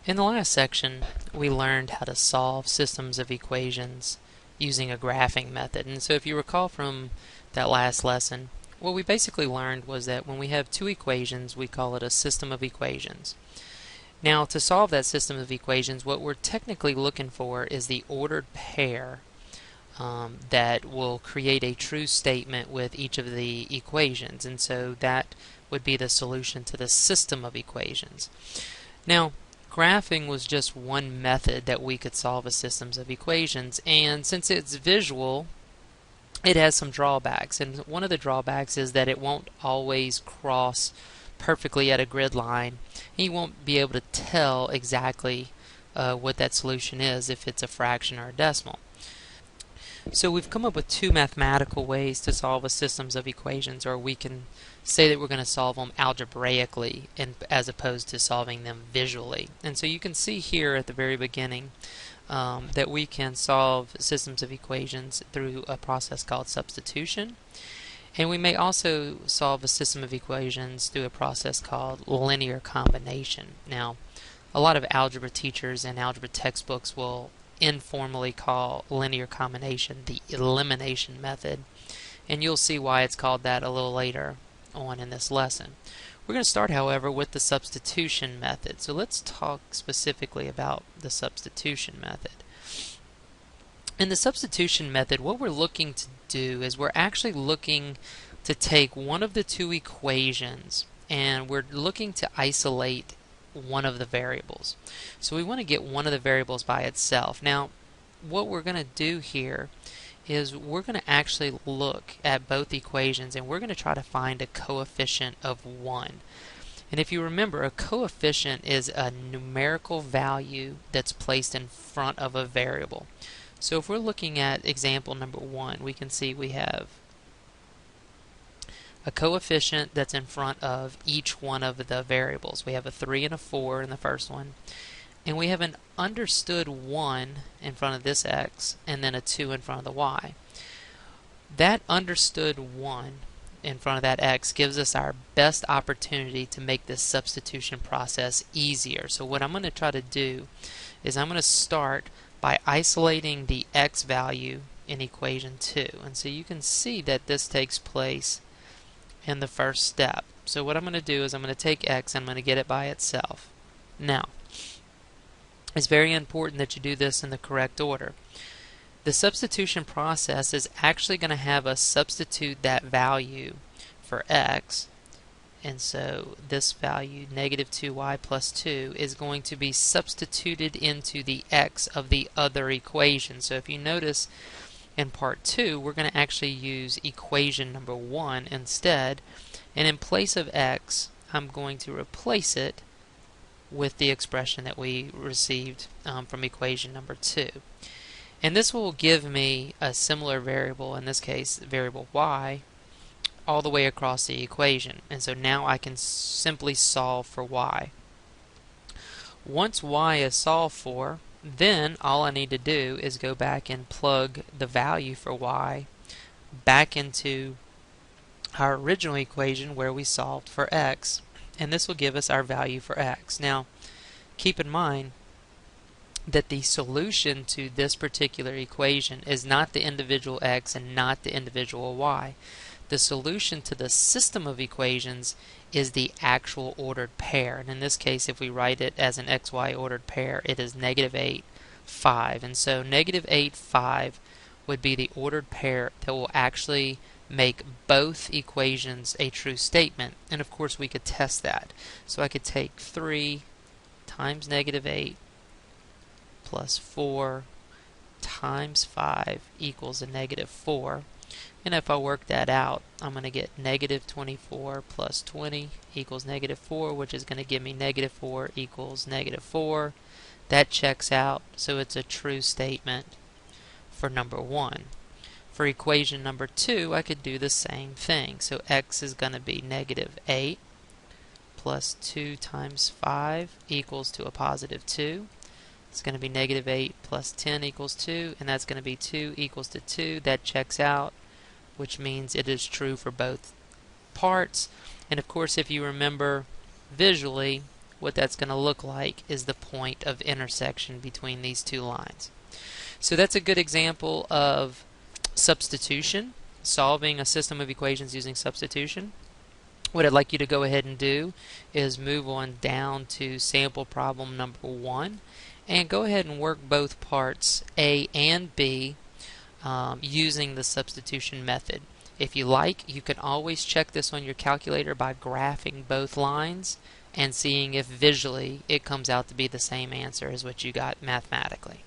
In the last section, we learned how to solve systems of equations using a graphing method. And so if you recall from that last lesson, what we basically learned was that when we have two equations, we call it a system of equations. Now, to solve that system of equations, what we're technically looking for is the ordered pair that will create a true statement with each of the equations. And so that would be the solution to the system of equations. Now, graphing was just one method that we could solve a systems of equations, and since it's visual, it has some drawbacks. And one of the drawbacks is that it won't always cross perfectly at a grid line, and you won't be able to tell exactly what that solution is if it's a fraction or a decimal. So we've come up with two mathematical ways to solve a systems of equations, or we can say that we're going to solve them algebraically as opposed to solving them visually. And so you can see here at the very beginning that we can solve systems of equations through a process called substitution. And we may also solve a system of equations through a process called linear combination. Now, a lot of algebra teachers and algebra textbooks will informally call linear combination the elimination method, and you'll see why it's called that a little later on in this lesson. We're going to start, however, with the substitution method. So let's talk specifically about the substitution method. In the substitution method, what we're looking to do is we're actually looking to take one of the two equations and we're looking to isolate one of the variables. So we want to get one of the variables by itself. Now, what we're going to do here is we're going to actually look at both equations and we're going to try to find a coefficient of 1. And if you remember, a coefficient is a numerical value that's placed in front of a variable. So if we're looking at example number 1, we can see we have a coefficient that's in front of each one of the variables. We have a 3 and a 4 in the first one, and we have an understood 1 in front of this x, and then a 2 in front of the y. That understood 1 in front of that x gives us our best opportunity to make this substitution process easier. So what I'm going to try to do is I'm going to start by isolating the x value in equation 2. And so you can see that this takes place in the first step. So what I'm going to do is I'm going to take x and I'm going to get it by itself. Now, it's very important that you do this in the correct order. The substitution process is actually going to have us substitute that value for x, and so this value, negative 2y plus 2, is going to be substituted into the x of the other equation. So if you notice, in part 2, we're going to actually use equation number 1 instead, and in place of x, I'm going to replace it with the expression that we received from equation number 2. And this will give me a similar variable, in this case variable y, all the way across the equation. And so now I can simply solve for y. Once y is solved for, then all I need to do is go back and plug the value for y back into our original equation where we solved for x, and this will give us our value for x. Now, keep in mind that the solution to this particular equation is not the individual x and not the individual y. The solution to the system of equations is the actual ordered pair. And in this case, if we write it as an xy ordered pair, it is negative 8, 5. And so negative 8, 5 would be the ordered pair that will actually make both equations a true statement. And of course, we could test that. So I could take 3 times negative 8 plus 4 times 5 equals a negative 4. And if I work that out, I'm going to get negative 24 plus 20 equals negative 4, which is going to give me negative 4 equals negative 4. That checks out, so it's a true statement for number 1. For equation number 2, I could do the same thing. So x is going to be negative 8 plus 2 times 5 equals to a positive 2. It's going to be negative 8 plus 10 equals 2, and that's going to be 2 equals to 2. That checks out, which means it is true for both parts. And of course, if you remember visually, what that's going to look like is the point of intersection between these two lines. So that's a good example of substitution, solving a system of equations using substitution. What I'd like you to go ahead and do is move on down to sample problem number 1 and go ahead and work both parts A and B using the substitution method. If you like, you can always check this on your calculator by graphing both lines and seeing if visually it comes out to be the same answer as what you got mathematically.